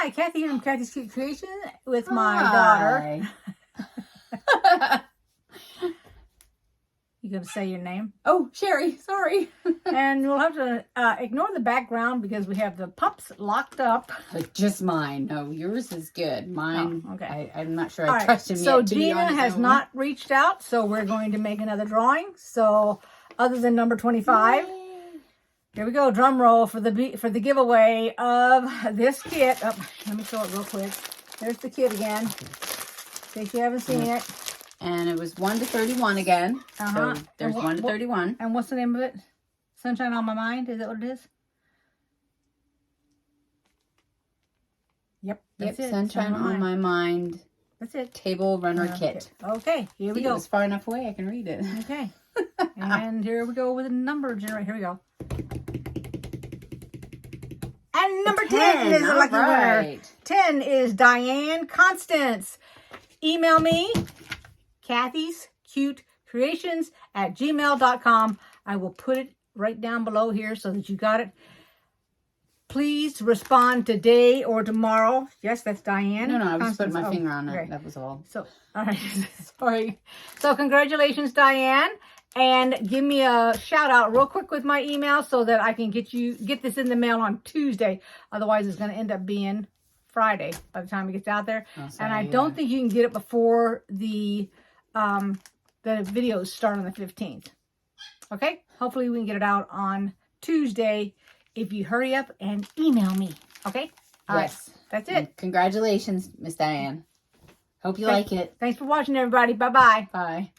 Hi, Kathy from KathysKuteKreations with my daughter. You gonna say your name? Oh, Sherry, sorry. And we'll have to ignore the background because we have the pups locked up. Just mine. No, yours is good. Mine, oh, okay. I'm not sure All I right, trust him so yet to be Gina on his has own. not reached out, so we're going to make another drawing. So other than number 25, here we go. Drum roll for the giveaway of this kit. Oh, let me show it real quick. There's the kit again, in case you haven't seen it. And it was 1 to 31 again. So there's 1 to 31. And what's the name of it? Sunshine on My Mind? Is that what it is? Yep. That's it. Sunshine on My Mind. That's it. Table Runner Kit. Okay, here we go. It was far enough away I can read it. Okay. And here we go with a number generator. Here we go. And number 10 is a lucky winner. 10 is Diane Constance. Email me, KathysKuteKreations@gmail.com. I will put it right down below here so that you got it. Please respond today or tomorrow. Yes, that's Diane. No, I was just putting my finger on it. Okay. That was all. So, all right. Sorry. So, congratulations, Diane. And give me a shout out real quick with my email so that I can get this in the mail on Tuesday. Otherwise, it's going to end up being Friday by the time it gets out there. Oh, sorry, and I don't think you can get it before the videos start on the 15th. Okay? Hopefully we can get it out on Tuesday if you hurry up and email me. Okay? All right. That's it. And congratulations, Miss Diane. Hope you like it. Thanks for watching, everybody. Bye-bye. Bye.